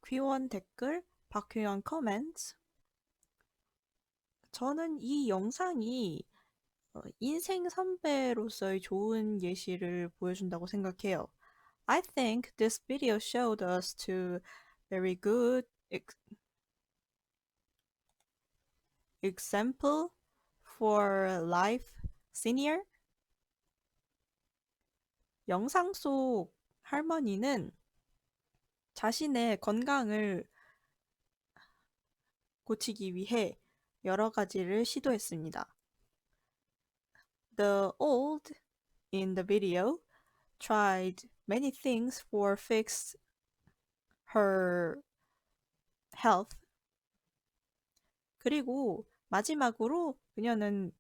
박휘원 댓글, 박휘원 코멘트. 저는 이 영상이 인생 선배로서의 좋은 예시를 보여준다고 생각해요. I think this video showed us two very good example for life senior. 영상 속 할머니는 자신의 건강을 고치기 위해 여러 가지를 시도했습니다. The old in the video tried many things for fix her health. 그리고 마지막으로 그녀는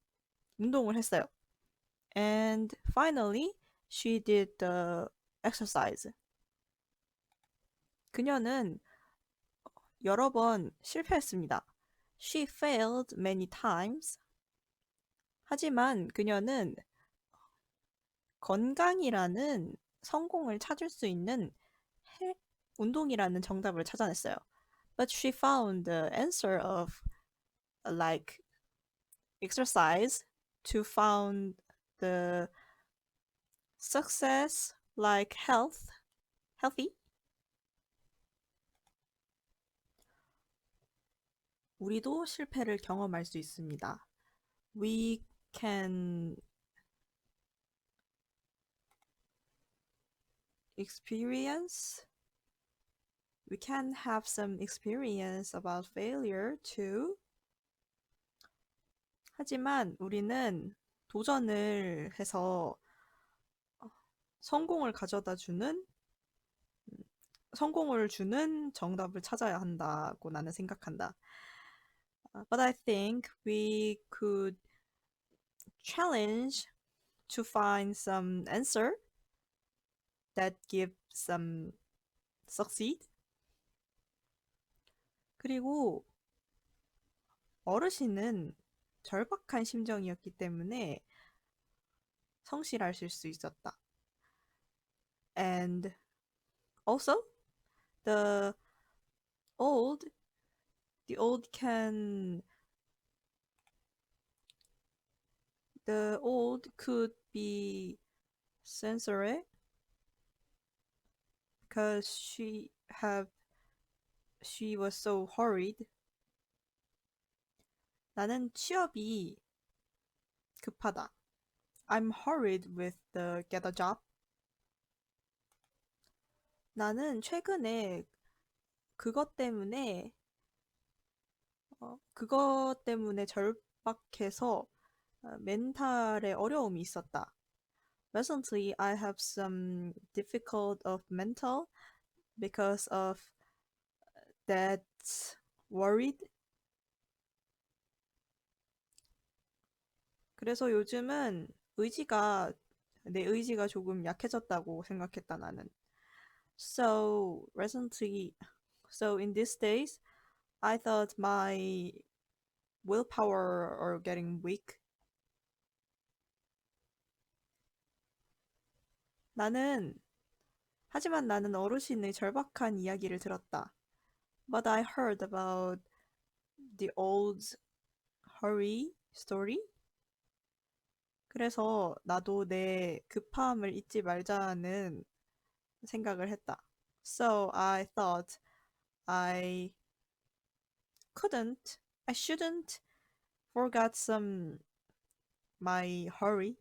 운동을 했어요. And finally, she did the exercise. 그녀는 여러 번 실패했습니다. She failed many times. 하지만 그녀는 건강이라는 성공을 찾을 수 있는 운동이라는 정답을 찾아냈어요. But she found the answer of like exercise to found the success like healthy. 우리도 실패를 경험할 수 있습니다. We can we can have some experience about failure too. 하지만 우리는 도전을 해서 성공을 주는 정답을 찾아야 한다고 나는 생각한다. But I think we could challenge to find some answer that give some succeed. 그리고 어르신은 절박한 심정이었기 때문에 성실하실 수 있었다. And also the old could be censored because she was so hurried. 나는 취업이 급하다. I'm hurried with the get a job. 나는 최근에 그것 때문에 절박해서 멘탈에 어려움이 있었다. Recently, I have some difficult of mental because of that worried. 그래서 요즘은 내 의지가 조금 약해졌다고 생각했다, 나는. So in these days, I thought my willpower are getting weak. 하지만 나는 어르신의 절박한 이야기를 들었다. But I heard about the old hurry story. 그래서 나도 내 급함을 잊지 말자는 생각을 했다. So I thought I shouldn't forget my hurry.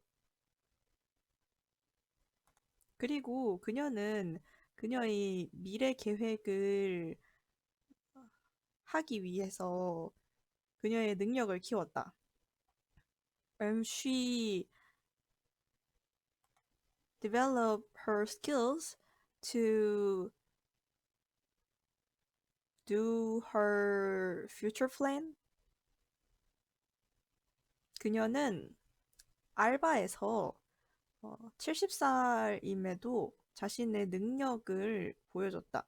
그리고 그녀는 그녀의 미래 계획을 하기 위해서 그녀의 능력을 키웠다. She developed her skills to do her future plan. 그녀는 알바에서 70살임에도 자신의 능력을 보여줬다.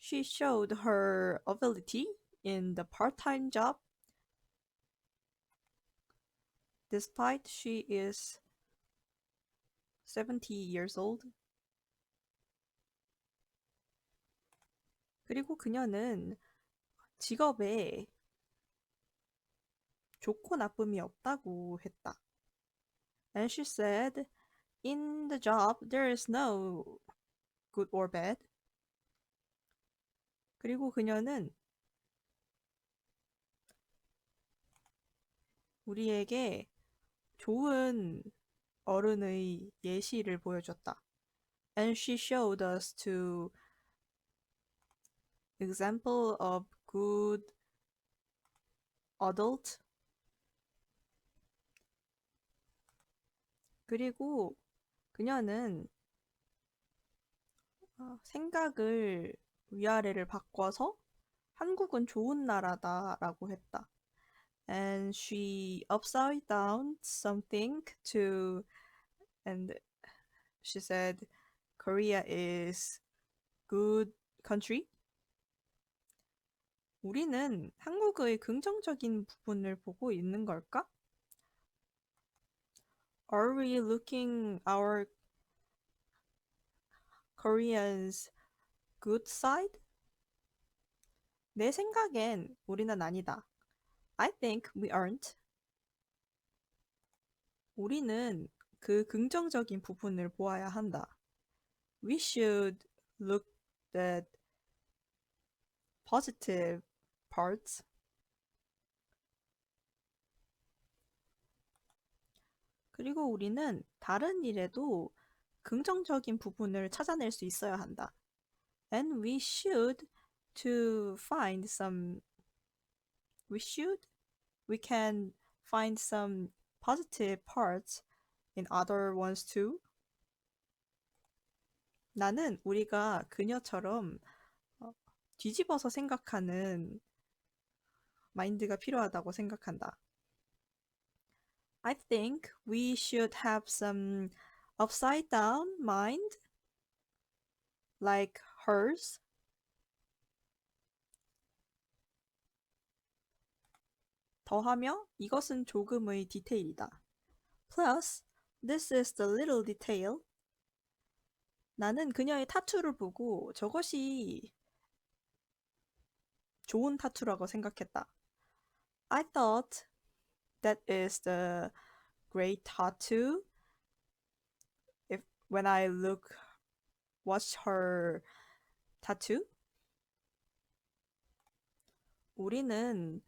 She showed her ability in the part-time job despite she is 70 years old. 그리고 그녀는 직업에 좋고 나쁨이 없다고 했다. And she said, in the job, there is no good or bad. 그리고 그녀는 우리에게 좋은 어른의 예시를 보여줬다. And she showed us to example of good adult. 그리고 그녀는 생각을 위아래를 바꿔서 한국은 좋은 나라다라고 했다. And she upside down something to, and she said, Korea is good country. 우리는 한국의 긍정적인 부분을 보고 있는 걸까? Are we looking our Koreans good side? 내 생각엔 우리는 아니다. I think we aren't. 우리는 그 긍정적인 부분을 보아야 한다. We should look at positive parts. 그리고 우리는 다른 일에도 긍정적인 부분을 찾아낼 수 있어야 한다. And we should to find some we can find some positive parts in other ones too. 나는 우리가 그녀처럼 뒤집어서 생각하는 마인드가 필요하다고 생각한다. I think we should have some upside down mind like hers. 더하며 이것은 조금의 디테일이다. Plus, this is the little detail. 나는 그녀의 타투를 보고 저것이 좋은 타투라고 생각했다. I thought that is the great tattoo. If when I watch her tattoo, 우리는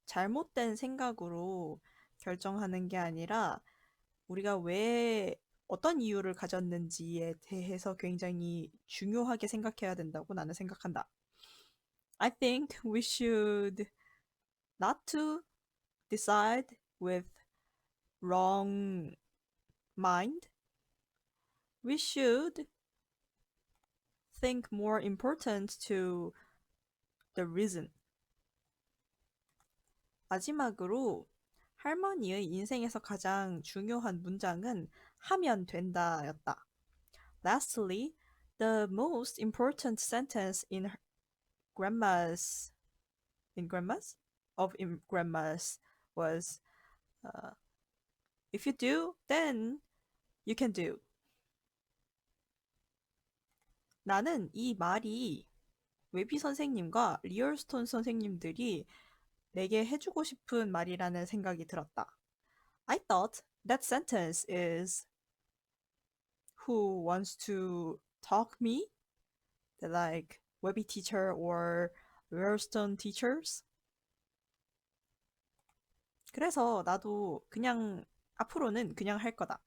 잘못된 생각으로 결정하는 게 아니라 우리가 왜 어떤 이유를 가졌는지에 대해서 굉장히 중요하게 생각해야 된다고 나는 생각한다. I think we should not to decide with wrong mind. We should think more important to the reason. 마지막으로 할머니의 인생에서 가장 중요한 문장은 하면 된다였다. Lastly, the most important sentence in grandma's grandma's was if you do, then you can do. 나는 이 말이 웨비 선생님과 리얼스톤 선생님들이 내게 해주고 싶은 말이라는 생각이 들었다. I thought that sentence is who wants to talk me, like Webby teacher or 리얼스톤 teachers. 그래서 나도 그냥 앞으로는 그냥 할 거다.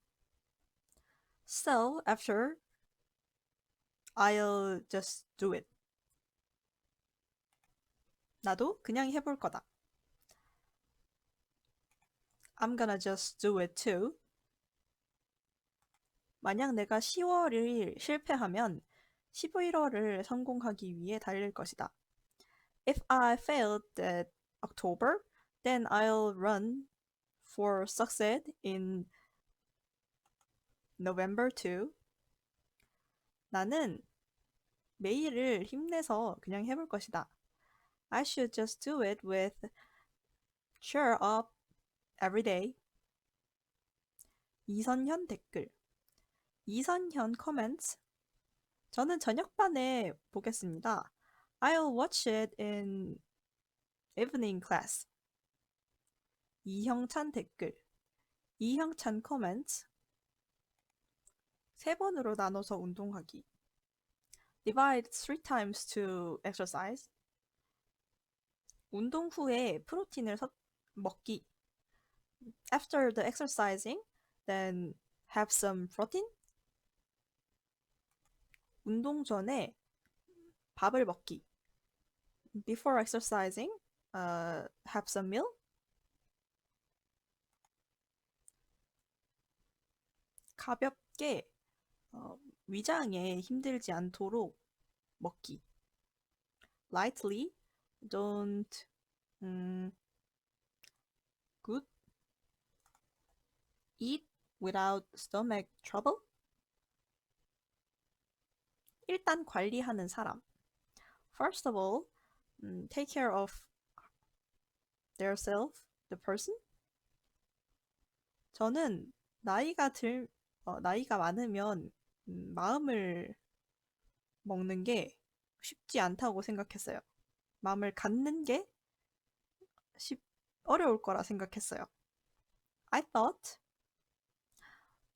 So after I'll just do it. 나도 그냥 해볼 거다. I'm gonna just do it too. 만약 내가 10월을 실패하면 11월을 성공하기 위해 달릴 것이다. If I failed at October, then I'll run for success in November too. 나는 매일을 힘내서 그냥 해볼 것이다. I should just do it with cheer up every day. 이선현 댓글. 이선현 comments. 저는 저녁반에 보겠습니다. I'll watch it in evening class. 이형찬 댓글. 이형찬 comments. 세 번으로 나눠서 운동하기. Divide 3 times to exercise. 운동 후에 프로틴을 먹기. After the exercising, then have some protein. 운동 전에 밥을 먹기. Before exercising, have some meal. 가볍게 위장에 힘들지 않도록 먹기. Lightly, don't good. Eat without stomach trouble. 일단 관리하는 사람. First of all, take care of their self, the person. 저는 나이가 많으면 마음을 먹는 게 쉽지 않다고 생각했어요. 마음을 갖는 게 어려울 거라 생각했어요. I thought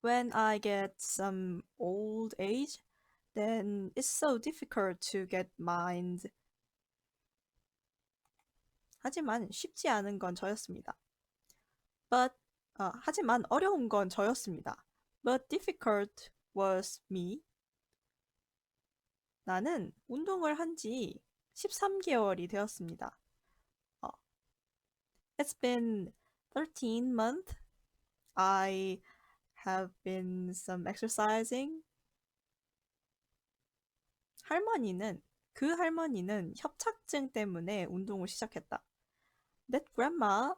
when I get some old age, then it's so difficult to get mind. 하지만 쉽지 않은 건 저였습니다. 하지만 어려운 건 저였습니다. But difficult was me. 나는 운동을 한 지 13개월이 되었습니다. It's been 13 months. I have been some exercising. 그 할머니는 협착증 때문에 운동을 시작했다. That grandma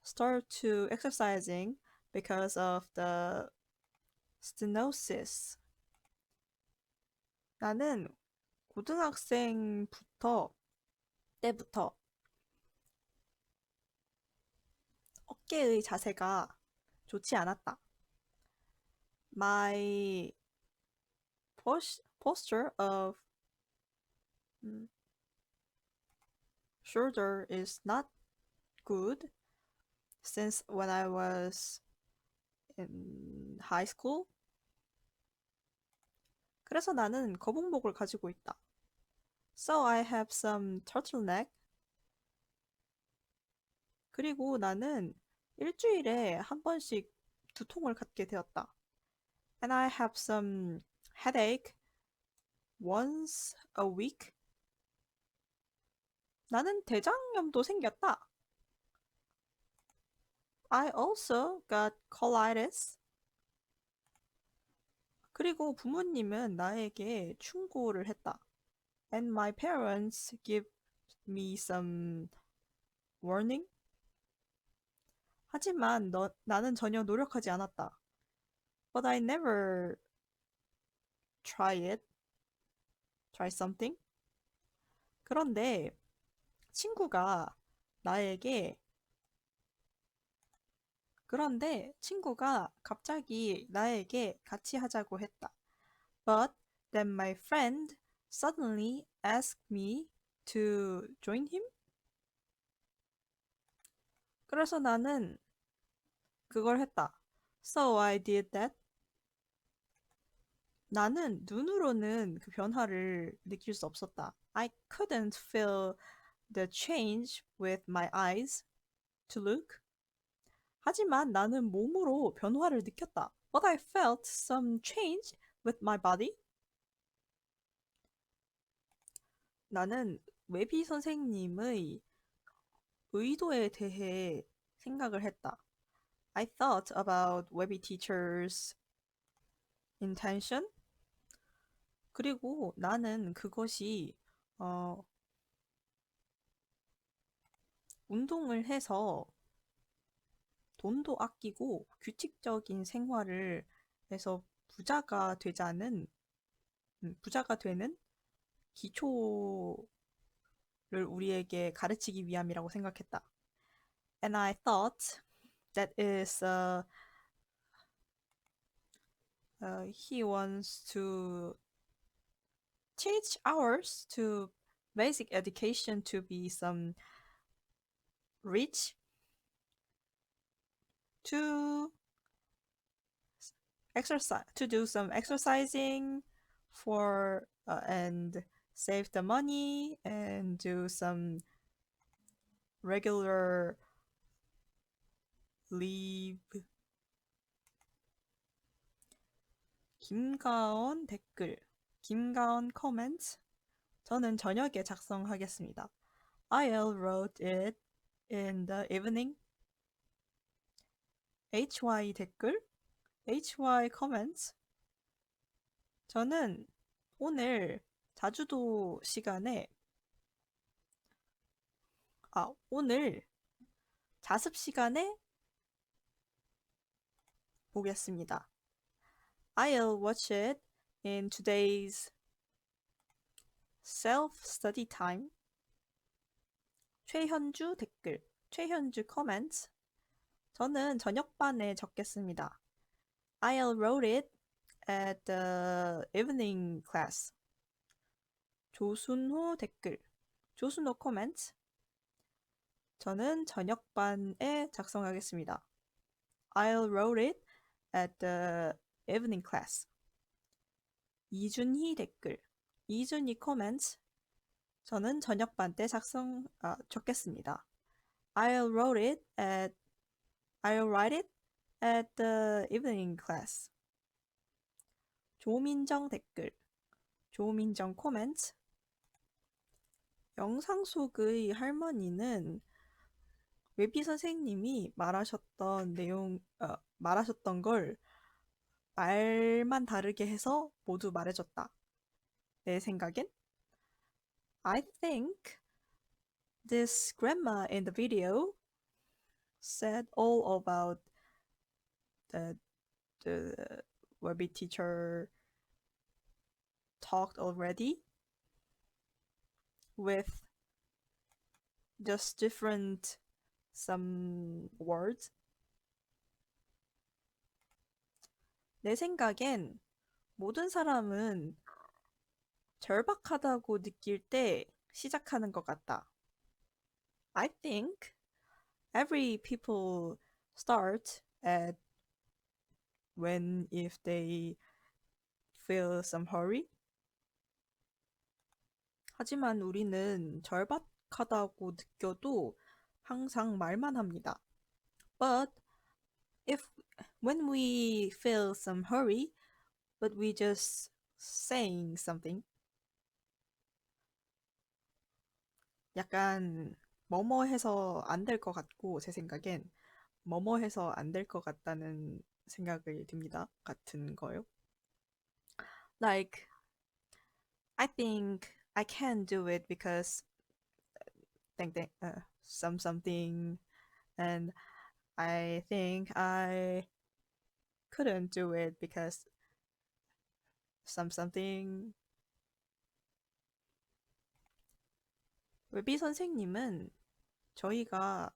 started to exercising because of the stenosis. 나는 고등학생 때부터 어깨의 자세가 좋지 않았다. My posture of shoulder is not good since when I was in high school. 그래서 나는 거북목을 가지고 있다. So I have some turtleneck. 그리고 나는 일주일에 한 번씩 두통을 갖게 되었다. And I have some headache once a week. 나는 대장염도 생겼다. I also got colitis. 그리고 부모님은 나에게 충고를 했다. And my parents give me some warning. 하지만 나는 전혀 노력하지 않았다. But I never try something. 그런데 친구가 갑자기 나에게 같이 하자고 했다. But then my friend suddenly asked me to join him. 그래서 나는 그걸 했다. So I did that. 나는 눈으로는 그 변화를 느낄 수 없었다. I couldn't feel the change with my eyes to look. 하지만 나는 몸으로 변화를 느꼈다. But I felt some change with my body. 나는 웨비 선생님의 의도에 대해 생각을 했다. I thought about 웨비 teacher's intention. 그리고 나는 그것이 운동을 해서 돈도 아끼고 규칙적인 생활을 해서 부자가 되는 기초를 우리에게 가르치기 위함이라고 생각했다. And I thought that is he wants to teach ours to basic education to be some rich to exercise to do some exercising for and save the money and do some regular leave. 김가온 댓글, 김가온 comments. 저는 저녁에 작성하겠습니다. I'll wrote it in the evening. HY 댓글, HY comments. 저는 오늘 자주도 시간에 오늘 자습 시간에 보겠습니다. I'll watch it in today's self-study time. 최현주 댓글, 최현주 comments. 저는 저녁반에 적겠습니다. I'll wrote it at the evening class. 조순호 댓글, 조순호 comments. 저는 저녁반에 작성하겠습니다. I'll wrote it at the evening class. 이준희 댓글, 이준희 comments. 저는 저녁반 때 적겠습니다. I'll write it at the evening class. 조민정 댓글, 조민정 comments. 영상 속의 할머니는 웨비 선생님이 말하셨던 걸 말만 다르게 해서 모두 말해줬다. 내 생각엔 I think this grandma in the video said all about the Webby teacher talked already with just different some words. 내 생각엔 모든 사람은 절박하다고 느낄 때 시작하는 것 같다. I think every people start at when if they feel some hurry. 하지만 우리는 절박하다고 느껴도 항상 말만 합니다. But when we feel some hurry, but we just saying something. 약간 뭐뭐 해서 안 될 것 같고 제 생각엔 뭐뭐 해서 안 될 것 같다는 생각이 듭니다. 같은 거요. Like I think I can do it because something and I think I couldn't do it because something. 웨비 선생님은 저희가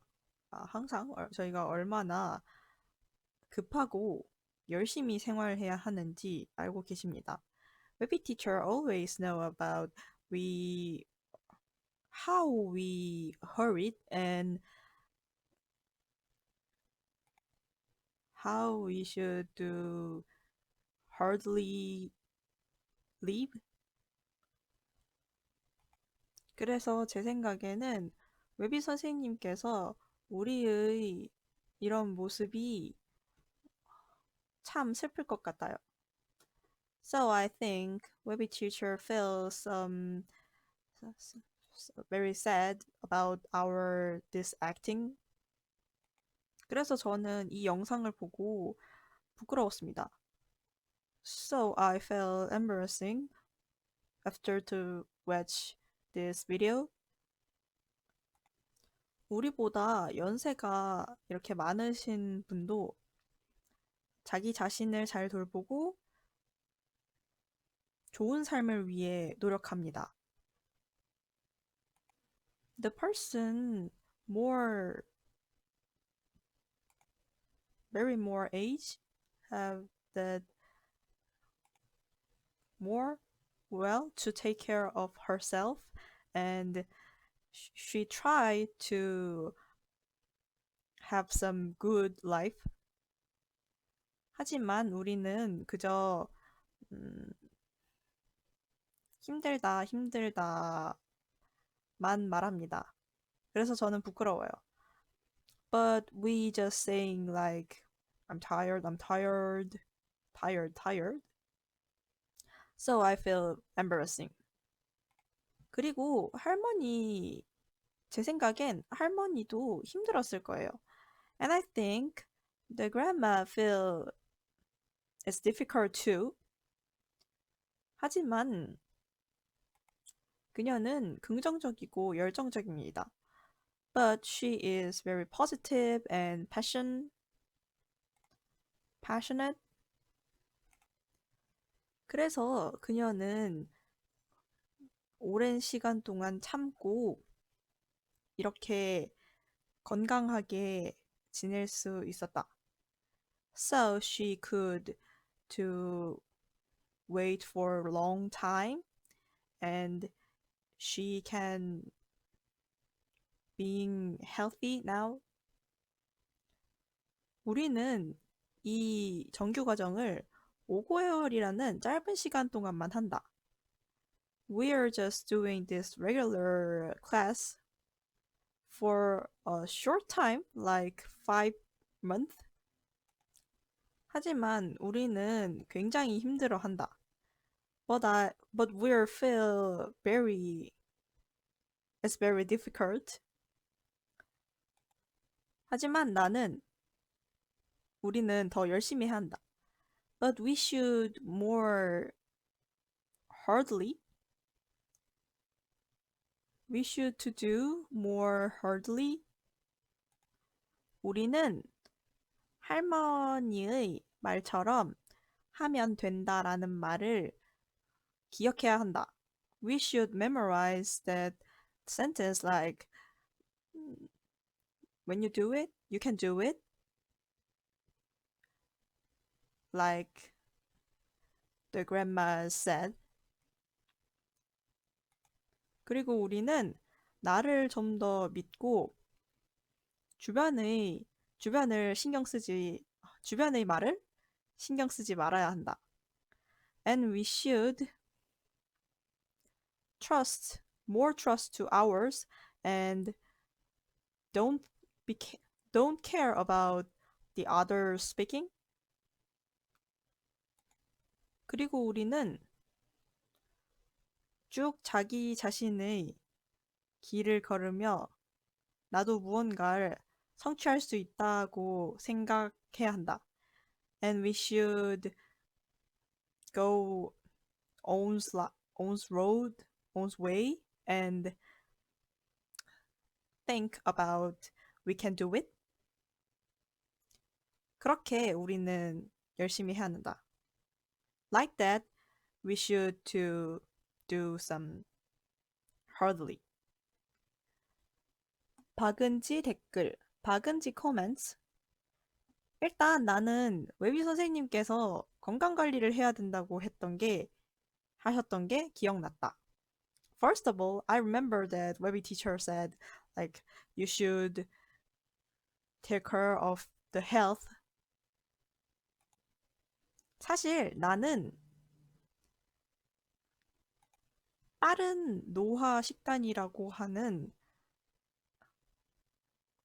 저희가 얼마나 급하고 열심히 생활해야 하는지 알고 계십니다. 웨비 teacher always know about how we hurried and how we should do hardly leave. 그래서 제 생각에는 웨비 선생님께서 우리의 이런 모습이 참 슬플 것 같아요. So I think 웨비 teacher feels very sad about our this acting. 그래서 저는 이 영상을 보고 부끄러웠습니다. So I felt embarrassing after to watch this video. 우리보다 연세가 이렇게 많으신 분도 자기 자신을 잘 돌보고 좋은 삶을 위해 노력합니다. The person very more age have that more well to take care of herself and she tried to have some good life. 하지만 우리는 그저 음, 힘들다, 힘들다만 말합니다. 그래서 저는 부끄러워요. But we just saying like I'm tired, I'm tired, tired, tired. So I feel embarrassing. 그리고 할머니 제 생각엔 할머니도 힘들었을 거예요. And I think the grandma feel it's difficult too. 하지만 그녀는 긍정적이고 열정적입니다. But she is very positive and passionate. 그래서 그녀는 오랜 시간 동안 참고 이렇게 건강하게 지낼 수 있었다. So she could to wait for a long time and she can being healthy now. 우리는 이 정규 과정을 5개월이라는 짧은 시간 동안만 한다. We are just doing this regular class for a short time, like 5 months. 하지만 우리는 굉장히 힘들어한다. But we feel it's very difficult. 하지만 우리는 더 열심히 한다. But we should more hardly. We should to do more hardly. 우리는 할머니의 말처럼 하면 된다라는 말을 기억해야 한다. We should memorize that sentence like when you do it, you can do it. Like the grandma said. 그리고 우리는 나를 좀 더 믿고 주변의 말을 신경 쓰지 말아야 한다. And we should more trust to ours and don't don't care about the others speaking. 그리고 우리는 쭉 자기 자신의 길을 걸으며 나도 무언가를 성취할 수 있다고 생각해야 한다. And we should go own's road, own's way, and think about we can do it. 그렇게 우리는 열심히 해야 한다. Like that, we should to do some hardly. 박은지 댓글, 박은지 comments. 일단 나는 웨비 선생님께서 건강 관리를 해야 된다고 하셨던 게 기억났다. First of all, I remember that 웨비 teacher said like you should take care of the health. 사실 나는 빠른 노화 식단이라고 하는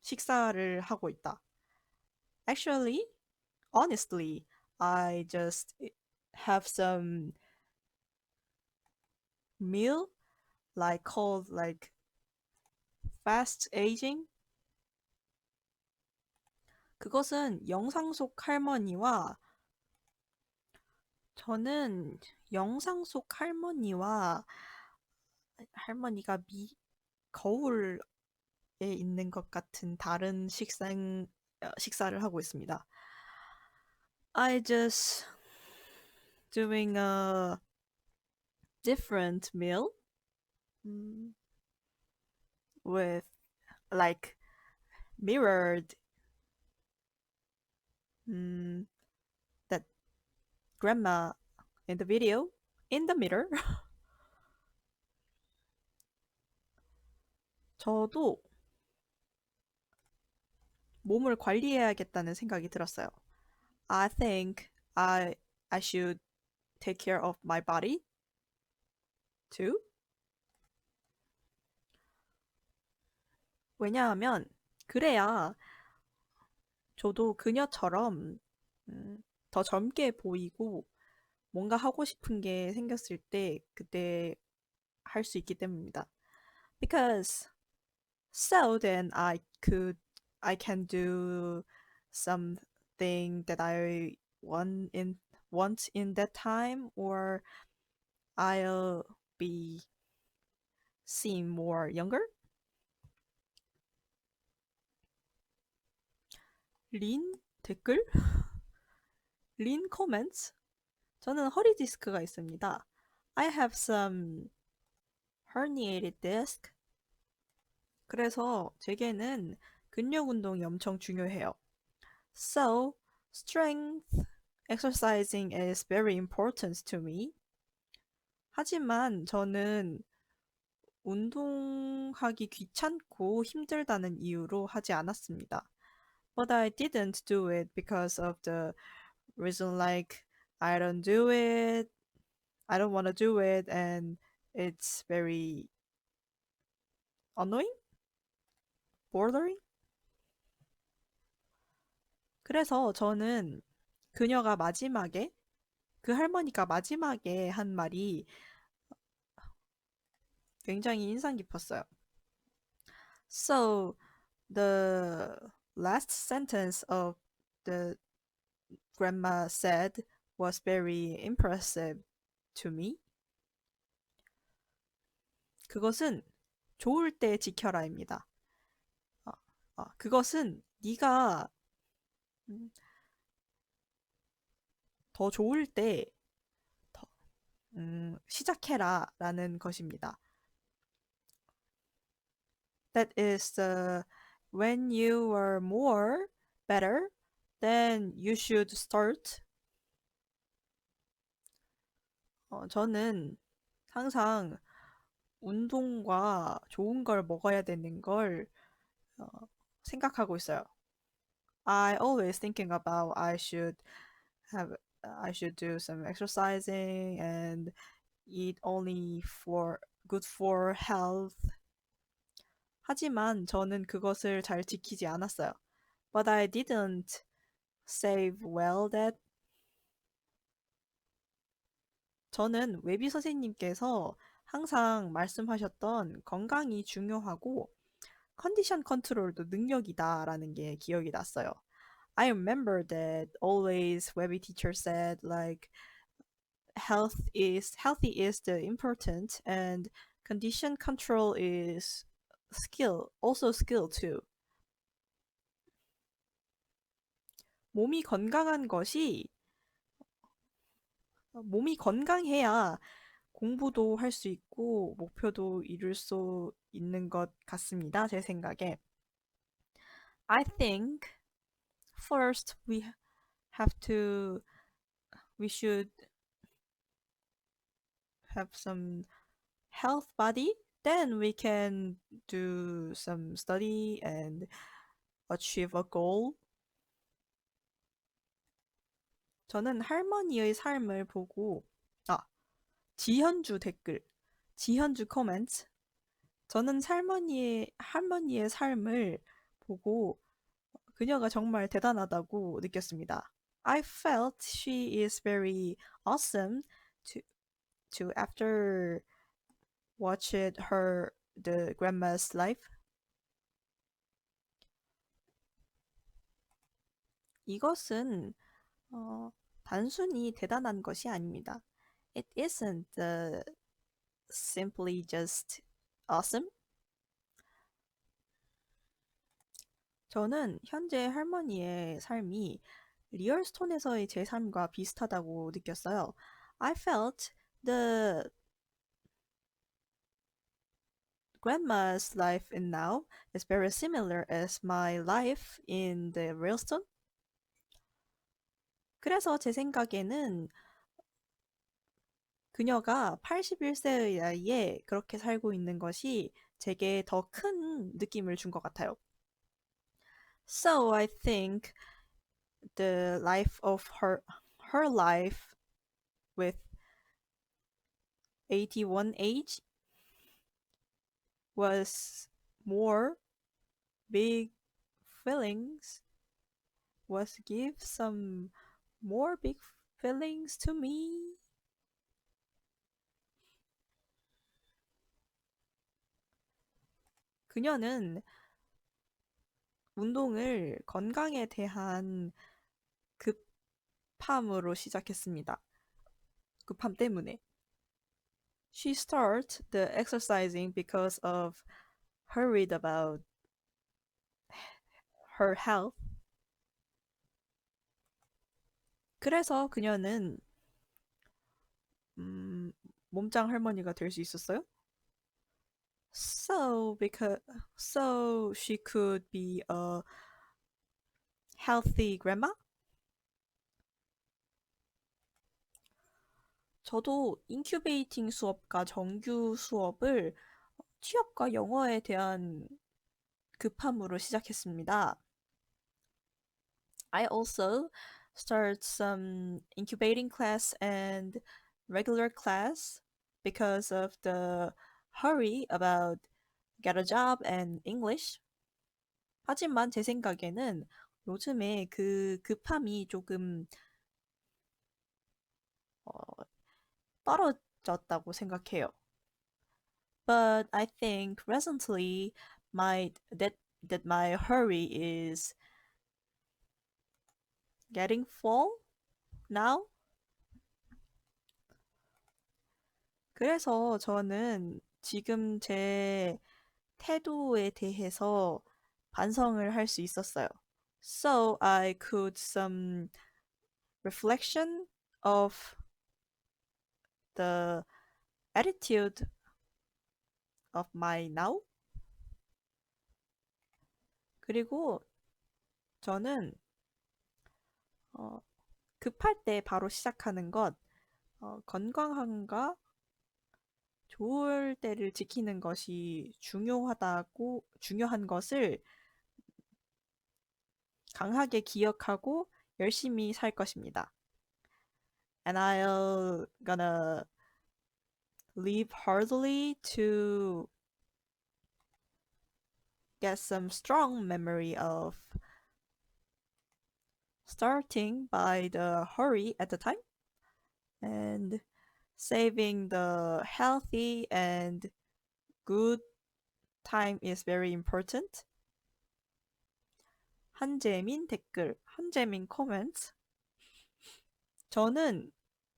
식사를 하고 있다. Actually, honestly, I just have some meal called fast aging. 그것은 영상 속 할머니와 저는 영상 속 할머니가 거울에 있는 것 같은 다른 식사를 하고 있습니다. I just doing a different meal with like mirrored that grandma in the video in the mirror 저도 몸을 관리해야겠다는 생각이 들었어요. I think I should take care of my body too. 왜냐하면 그래야 저도 그녀처럼 더 젊게 보이고 뭔가 하고 싶은 게 생겼을 때 그때 할 수 있기 때문입니다. Because so then I can do something that I want in that time, or I'll be seen more younger. 린 댓글? 린 comments? 저는 허리 디스크가 있습니다. I have some herniated disc. 그래서 제게는 근력 운동이 엄청 중요해요. So, strength exercising is very important to me. 하지만 저는 운동하기 귀찮고 힘들다는 이유로 하지 않았습니다. But I didn't do it because of the reason like I don't do it, I don't want to do it, and it's very annoying, bothering. 그래서 저는 그녀가 마지막에 그 할머니가 마지막에 한 말이 굉장히 인상 깊었어요. So the last sentence of the grandma said was very impressive to me. 그것은 좋을 때 지켜라입니다. 그것은 네가 음, 더 좋을 때 더, 시작해라라는 것입니다. That is when you are more better, then you should start. 저는 항상 운동과 좋은 걸 먹어야 되는 걸 어, 생각하고 있어요. I always thinking about have I should do some exercising and eat only for good for health. 하지만 저는 그것을 잘 지키지 않았어요. But I didn't save well that. 저는 웨비 선생님께서 항상 말씀하셨던 건강이 중요하고 컨디션 컨트롤도 능력이다라는 게 기억이 났어요. I remember that always Webby teacher said like healthy is the important and condition control is also skill too. 몸이 건강해야 공부도 할 수 있고 목표도 이룰 수 있는 것 같습니다. 제 생각에. I think first have to we should have some health body, then we can do some study and achieve a goal. 저는 할머니의 삶을 보고 지현주 댓글, 지현주 코멘트. 저는 할머니의 삶을 보고 그녀가 정말 대단하다고 느꼈습니다. I felt she is very awesome to after watched her the grandma's life. 이것은 단순히 대단한 것이 아닙니다. It isn't simply just awesome. 저는 현재 할머니의 삶이 리얼스톤에서의 제 삶과 비슷하다고 느꼈어요. I felt the grandma's life in now is very similar as my life in the Realstone. 그래서 제 생각에는 그녀가 81세의 나이에 그렇게 살고 있는 것이 제게 더 큰 느낌을 준 것 같아요. So I think the life of her life with 81 age was more big feelings, was give some more big feelings to me. 그녀는 운동을 건강에 대한 급함으로 시작했습니다. 급함 때문에. She started the exercising because of worried about her health. 그래서 그녀는 음, 몸짱 할머니가 될 수 있었어요. So she could be a healthy grandma. 저도 인큐베이팅 수업과 정규 수업을 취업과 영어에 대한 급함으로 시작했습니다. I also start some incubating class and regular class because of the hurry about get a job and English. 하지만 제 생각에는 요즘에 그 급함이 조금 어, 떨어졌다고 생각해요. But I think recently that my hurry is getting full now. 그래서 저는 지금 제 태도에 대해서 반성을 할 수 있었어요. So I could some reflection of the attitude of my now. 그리고 저는 어, 급할 때 바로 시작하는 것, 건강함과 좋을 때를 지키는 것이 중요한 것을 강하게 기억하고 열심히 살 것입니다. And I'll gonna live heartily to get some strong memory of starting by the hurry at the time and saving the healthy and good time is very important. 한재민 댓글, 한재민 코멘트. 저는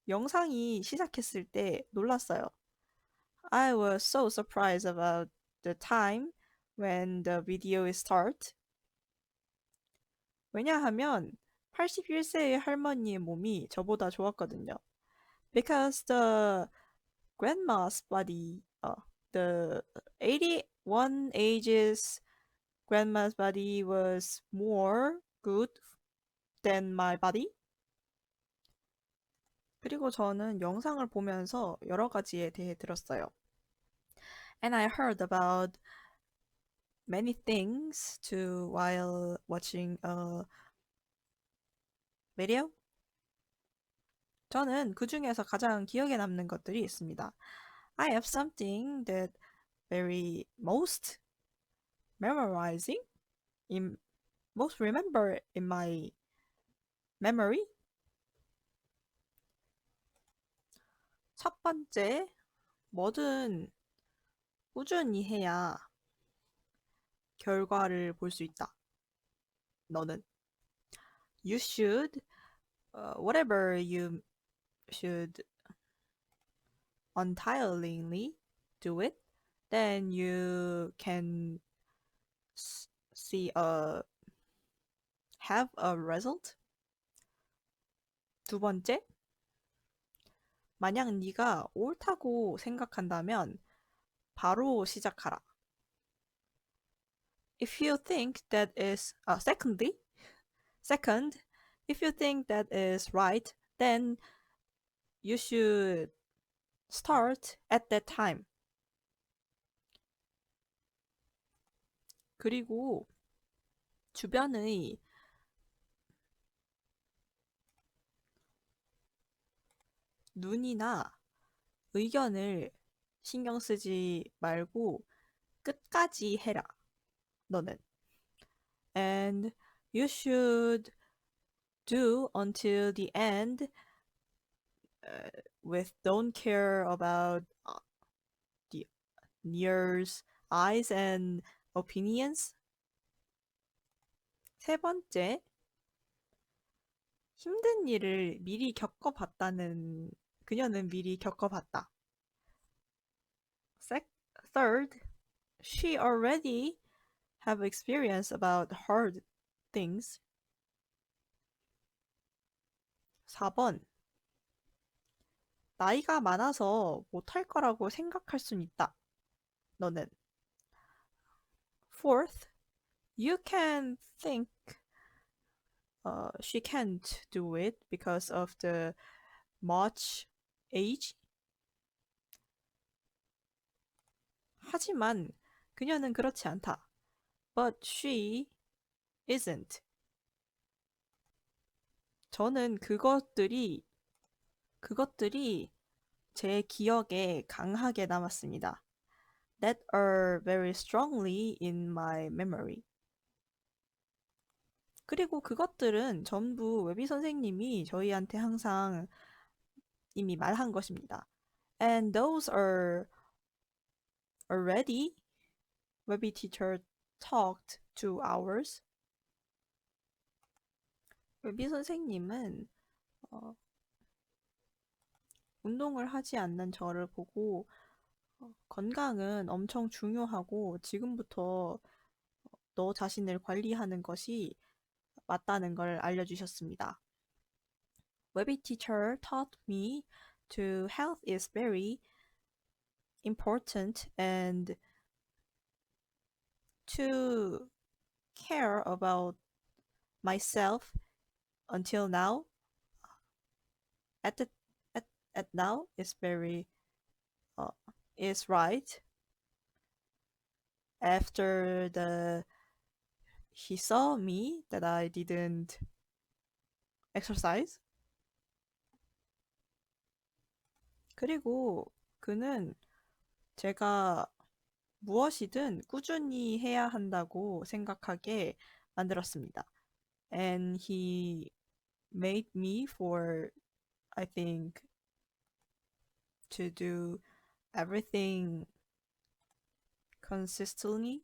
영상이 시작했을 때 놀랐어요. I was so surprised about the time when the video start. 왜냐하면 81세의 할머니의 몸이 저보다 좋았거든요. Because the grandma's body, the 81 ages grandma's body was more good than my body. 그리고 저는 영상을 보면서 여러 가지에 대해 들었어요. And I heard about many things too while watching a video. 저는 그 중에서 가장 기억에 남는 것들이 있습니다. I have something that very most memorizing in most remember in my memory. 첫 번째, 뭐든 꾸준히 해야 결과를 볼 수 있다. 너는 you should whatever you should untiringly do it, then you can see have a result. 두 번째, 만약 네가 옳다고 생각한다면 바로 시작하라. If you think that is second, if you think that is right, then you should start at that time. 그리고 주변의 눈이나 의견을 신경 쓰지 말고 끝까지 해라. 너는. And you should do until the end with don't care about the ears, eyes and opinions. 세 번째, 힘든 일을 미리 겪어봤다는 그녀는 미리 겪어봤다. Third, she already have experience about hard things. 4번, 나이가 많아서 못할 거라고 생각할 순 있다. 너는. Fourth, you can think she can't do it because of the much age. 하지만 그녀는 그렇지 않다. But she isn't. 저는 그것들이 제 기억에 강하게 남았습니다. That are very strongly in my memory. 그리고 그것들은 전부 웨비 선생님이 저희한테 항상 이미 말한 것입니다. And those are already 웨비 teacher talked to ours. 웨비 선생님은 운동을 하지 않는 저를 보고 건강은 엄청 중요하고 지금부터 너 자신을 관리하는 것이 맞다는 걸 알려주셨습니다. 웨비 teacher taught me to health is very important and to care about myself until now at the at now is very is right after the he saw me that I didn't exercise. 그리고 그는 제가 무엇이든 꾸준히 해야 한다고 생각하게 만들었습니다. And he made me for, I think, to do everything consistently.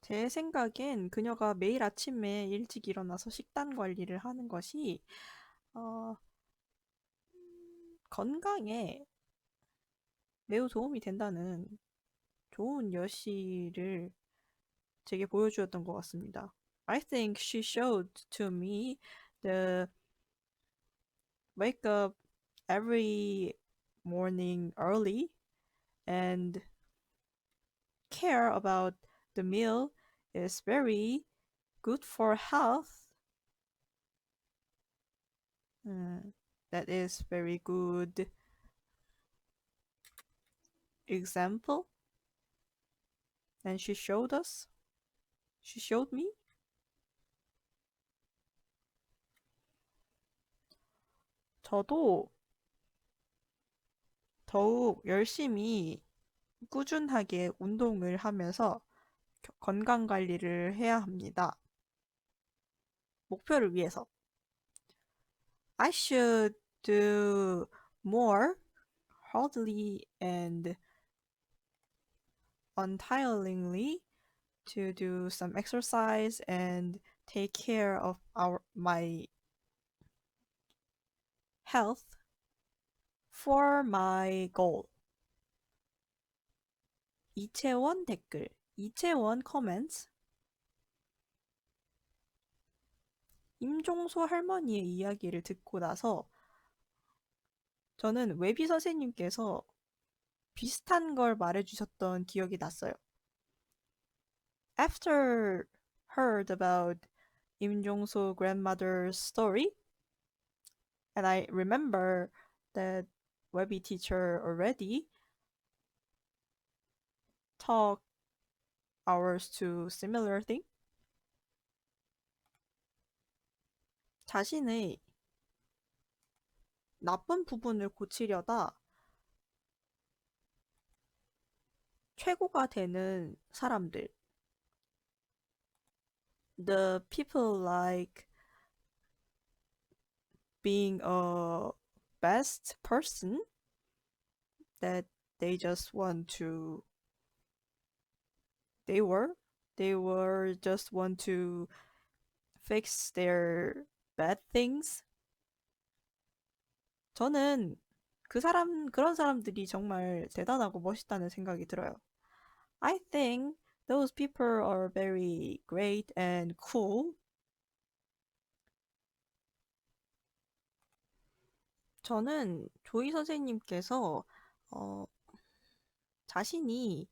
제 생각엔 그녀가 매일 아침에 일찍 일어나서 식단 관리를 하는 것이 건강에 매우 도움이 된다는 좋은 여시를 제게 보여주었던 것 같습니다. I think she showed to me the wake up every morning early and care about the meal is very good for health. That is very good example. And she showed me. 저도 더욱 열심히 꾸준하게 운동을 하면서 건강 관리를 해야 합니다. 목표를 위해서. I should do more hardly and untiringly to do some exercise and take care of my health for my goal. 이채원 댓글, 이채원 comments. 임종소 할머니의 이야기를 듣고 나서 저는 웨비 선생님께서 비슷한 걸 말해주셨던 기억이 났어요. After heard about 임종소 grandmother's story, and I remember that 웨비 teacher already talked ours to similar thing? 자신의 나쁜 부분을 고치려다 최고가 되는 사람들. The people like being a best person that they just want to they were they were just want to fix their bad things. 저는 그런 사람들이 정말 대단하고 멋있다는 생각이 들어요. I think those people are very great and cool. 저는 조이 선생님께서 어, 자신이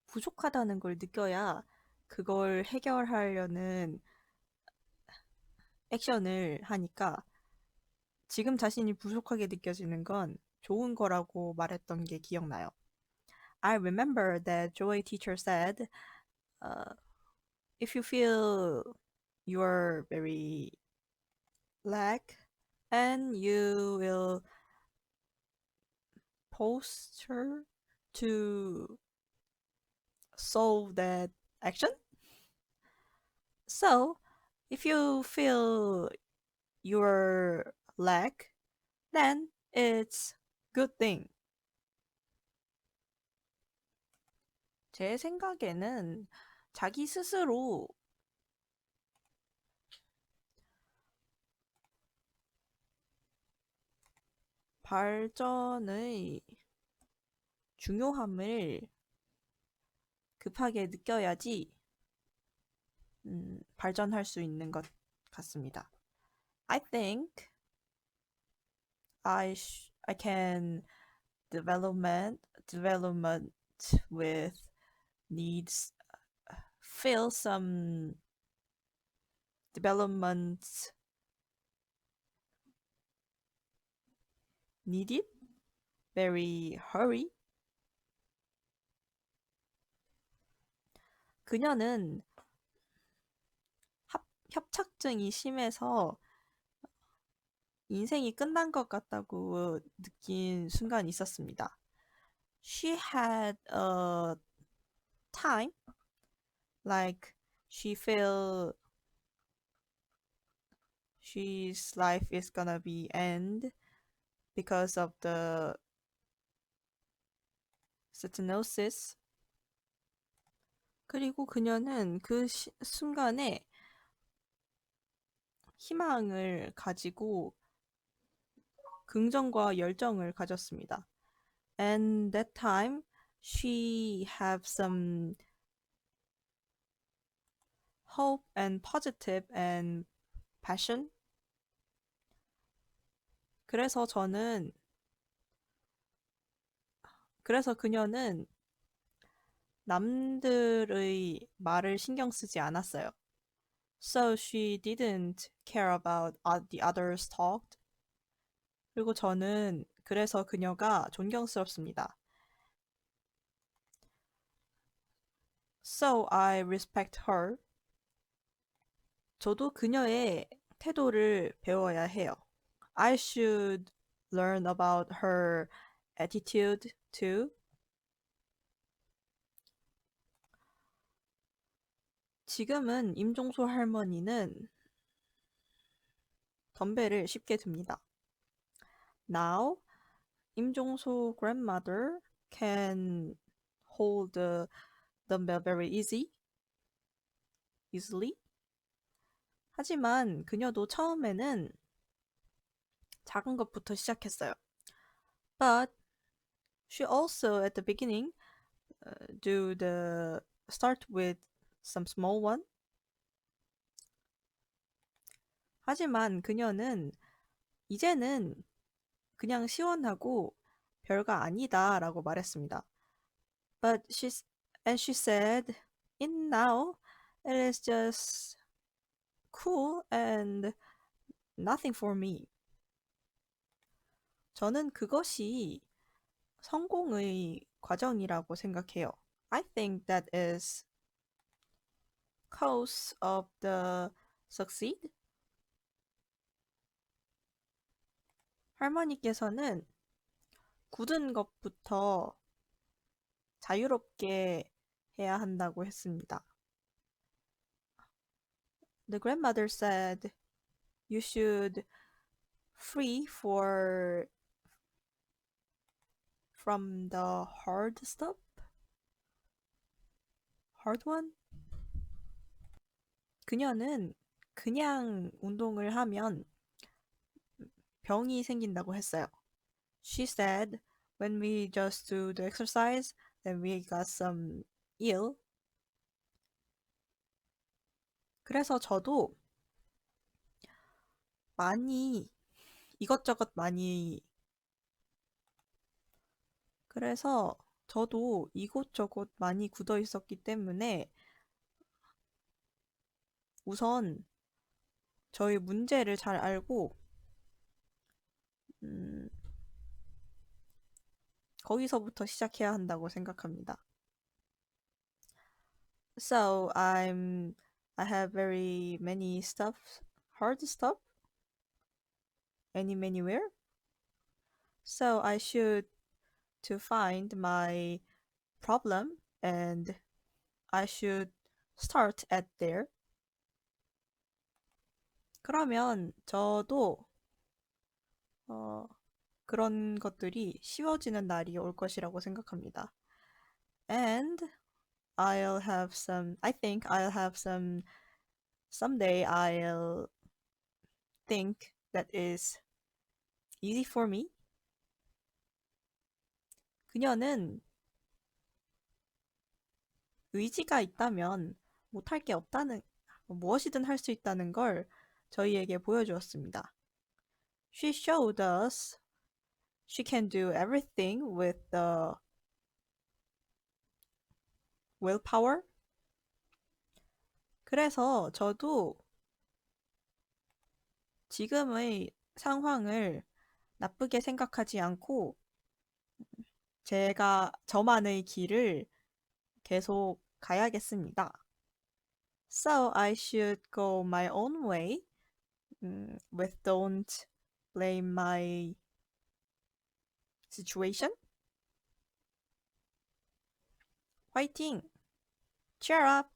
부족하다는 걸 느껴야 그걸 해결하려는 액션을 하니까 지금 자신이 부족하게 느껴지는 건 좋은 거라고 말했던 게 기억나요. I remember that Joy teacher said, uh, if you feel you're very lack and you will posture to solve that action. So, if you feel your lack, then it's good thing. 제 생각에는 자기 스스로 발전의 중요함을 급하게 느껴야지 발전할 수 있는 것 같습니다. I think I can development with needs feel some development needed very hurry. 그녀는 협착증이 심해서 인생이 끝난 것 같다고 느낀 순간이 있었습니다. She had a time like she felt she's life is gonna be end because of the stenosis. 그리고 그녀는 그 순간에 희망을 가지고 긍정과 열정을 가졌습니다. And that time she have some hope and positive and passion. 그래서 그녀는 남들의 말을 신경 쓰지 않았어요. So she didn't care about the others talked. 그리고 저는 그래서 그녀가 존경스럽습니다. So I respect her. 저도 그녀의 태도를 배워야 해요. I should learn about her attitude too. 지금은 임종소 할머니는 덤벨을 쉽게 듭니다. Now, 임종소 grandmother can hold the dumbbell very easily. 하지만 그녀도 처음에는 작은 것부터 시작했어요. But she also at the beginning start with some small one. 하지만 그녀는 이제는 그냥 시원하고 별거 아니다라고 말했습니다. But she said, in now it is just cool and nothing for me. 저는 그것이 성공의 과정이라고 생각해요. I think that is cause of the succeed. 할머니께서는 굳은 것부터 자유롭게 해야 한다고 했습니다. The grandmother said you should free from the hard stuff? Hard one? 그녀는 그냥 운동을 하면 병이 생긴다고 했어요. She said, when we just do the exercise, then we got some ill. 그래서 저도 이것저것 많이, 그래서 저도 이곳저곳 많이 굳어 있었기 때문에 우선 저희 문제를 잘 알고, 거기서부터 시작해야 한다고 생각합니다. So I have very many stuff, hard stuff, anywhere. So I should to find my problem and I should start at there. 그러면 저도 그런 것들이 쉬워지는 날이 올 것이라고 생각합니다. And I think I'll have someday I'll think that is easy for me. 그녀는 의지가 있다면 못할 게 없다는, 무엇이든 할 수 있다는 걸 저희에게 보여주었습니다. She showed us she can do everything with the willpower. 그래서 저도 지금의 상황을 나쁘게 생각하지 않고 저만의 길을 계속 가야겠습니다. So I should go my own way with don't blame my situation. 화이팅! Cheer up!